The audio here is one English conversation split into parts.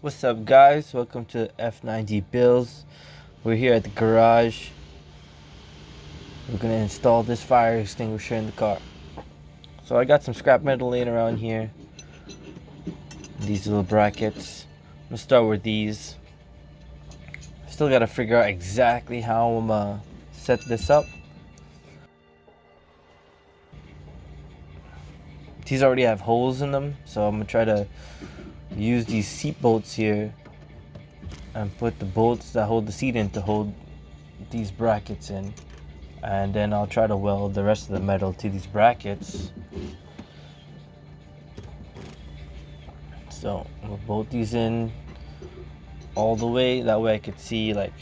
What's up, guys? Welcome to F90 Bills. We're here at the garage. We're gonna install this fire extinguisher in the car. So I got some scrap metal laying around here. These little brackets. I'm gonna start with these. Still gotta figure out exactly how I'm gonna set this up. These already have holes in them, so I'm gonna try to use these seat bolts here and put the bolts that hold the seat in to hold these brackets in, and then I'll try to weld the rest of the metal to these brackets. So I'm gonna bolt these in all the way, that way I could see like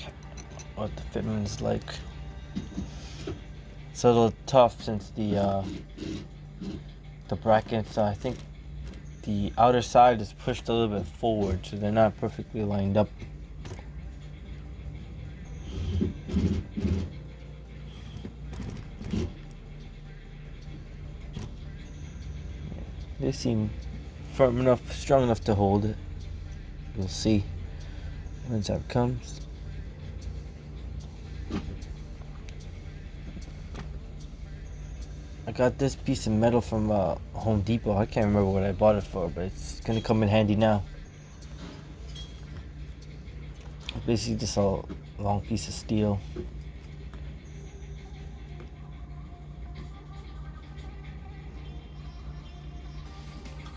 what the fitment's like. It's a little tough since the brackets, I think the outer side is pushed a little bit forward, so they're not perfectly lined up. They seem firm enough, strong enough to hold it. We'll see once that comes. I got this piece of metal from Home Depot. I can't remember what I bought it for, but it's gonna come in handy now. Basically just a long piece of steel.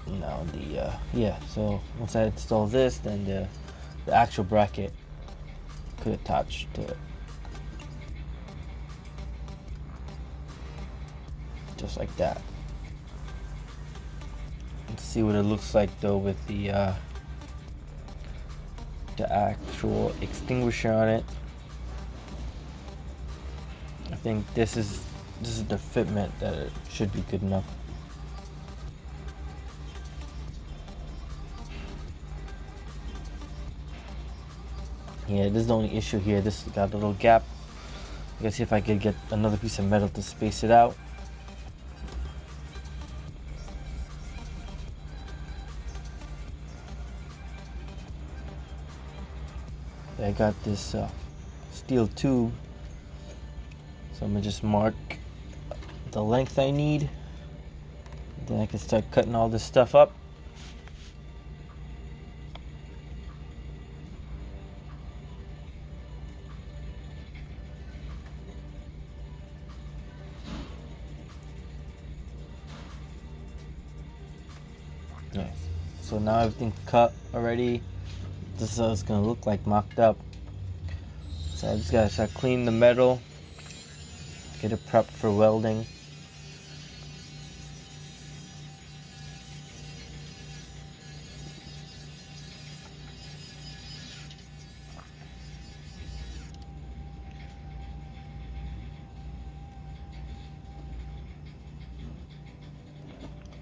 Now so once I install this, then the actual bracket could attach to it. Just like that. Let's see what it looks like though with the actual extinguisher on it. I think this is the fitment that it should be good enough. Yeah, this is the only issue here. This got a little gap. I gotta see if I could get another piece of metal to space it out. I got this steel tube, so I'm gonna just mark the length I need. Then I can start cutting all this stuff up. Nice. So now everything's cut already. This is what it's gonna look like mocked up. So I just gotta start cleaning the metal, get it prepped for welding.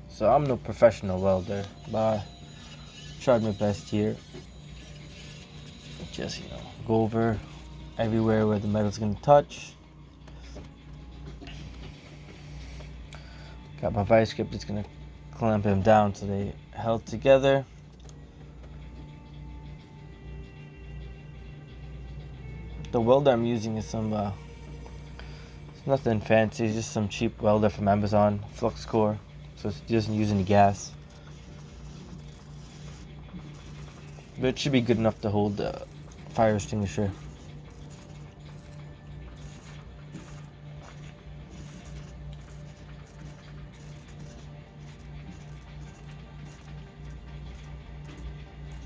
So I'm no professional welder, but I tried my best here. Just, go over everywhere where the metal's gonna touch. Got my vice grip that's gonna clamp them down so they held together. The welder I'm using is some it's nothing fancy, it's just some cheap welder from Amazon, flux core, so it doesn't use any gas. But it should be good enough to hold the fire extinguisher.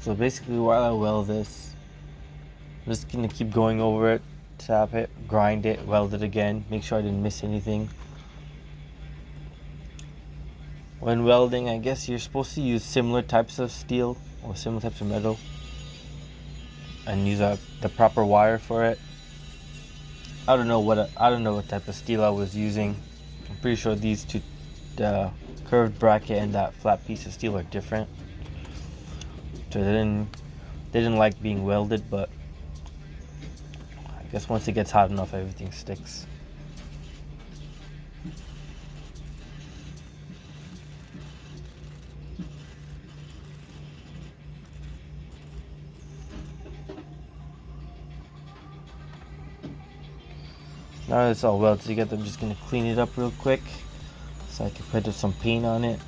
So basically while I weld this, I'm just gonna keep going over it, tap it, grind it, weld it again, make sure I didn't miss anything. When welding, I guess you're supposed to use similar types of steel or similar types of metal and use the proper wire for it. I don't know what type of steel I was using. I'm pretty sure these two, the curved bracket and that flat piece of steel, are different. So they didn't like being welded, but I guess once it gets hot enough, everything sticks. Now that it's all welded together, I'm just gonna clean it up real quick so I can put some paint on it.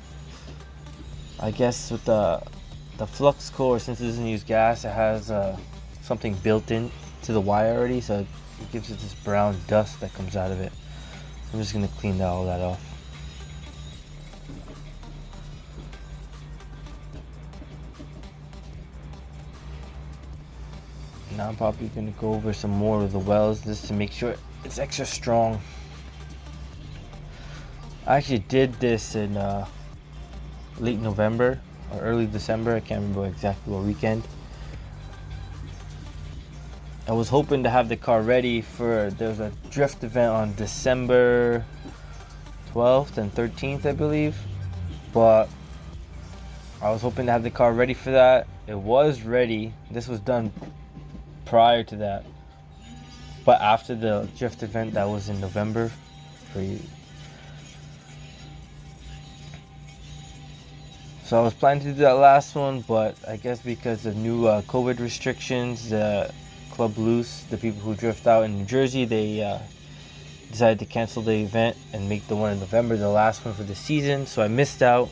I guess with the flux core, since it doesn't use gas, it has something built in to the wire already, so it gives it this brown dust that comes out of it. So I'm just gonna clean all that off. Now I'm probably gonna go over some more of the welds just to make sure it's extra strong. I actually did this in late November or early December. I can't remember exactly what weekend. I was hoping to have the car ready for, there's a drift event on December 12th and 13th, I believe. But I was hoping to have the car ready for that. It was ready. This was done prior to that. But after the drift event that was in November, so I was planning to do that last one, but I guess because of new COVID restrictions, Club Loose, the people who drift out in New Jersey, they decided to cancel the event and make the one in November the last one for the season. So I missed out.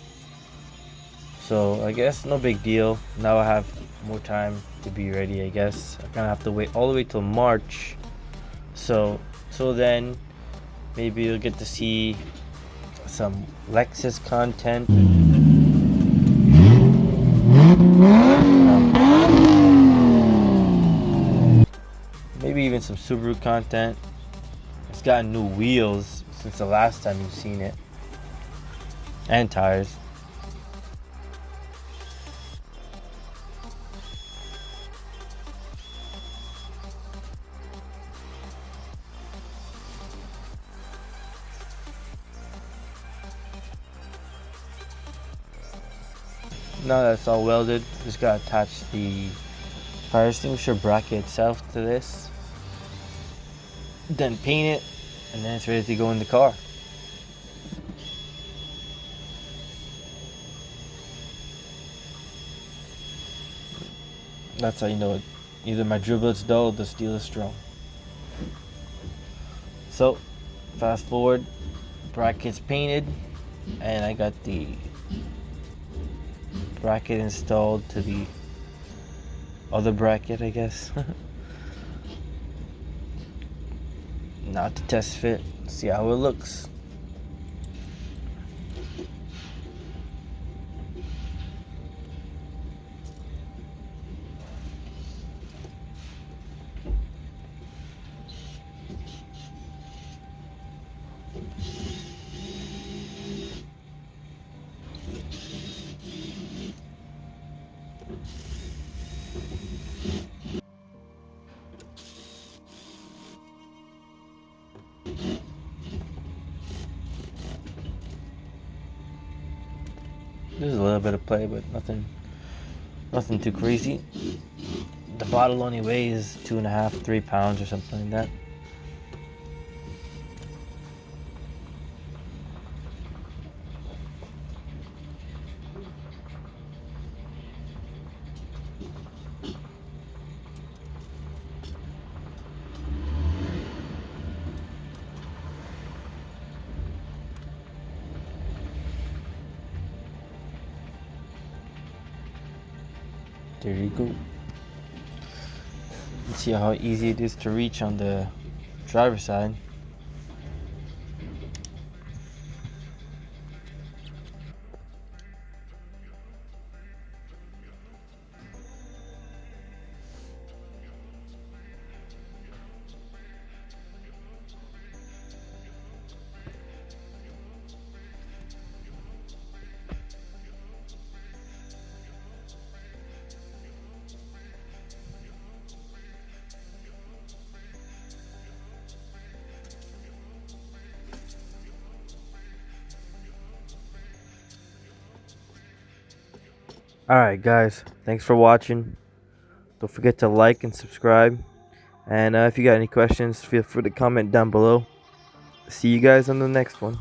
So I guess no big deal. Now I have more time to be ready, I guess. I kind of have to wait all the way till March. So then maybe you'll get to see some Lexus content. Maybe even some Subaru content. It's got new wheels since the last time you've seen it. And tires. Now that's all welded, just gotta attach the fire extinguisher bracket itself to this, then paint it, and then it's ready to go in the car. That's how you know it. Either my drill bit's dull or the steel is strong. So fast forward, bracket's painted, and I got the bracket installed to the other bracket, I guess. Now to test fit, see how it looks. There's a little bit of play, but nothing too crazy. The bottle only weighs 2.5, 3 pounds or something like that. There you go. Let's see how easy it is to reach on the driver's side. Alright guys, thanks for watching. Don't forget to like and subscribe. And if you got any questions, feel free to comment down below. See you guys on the next one.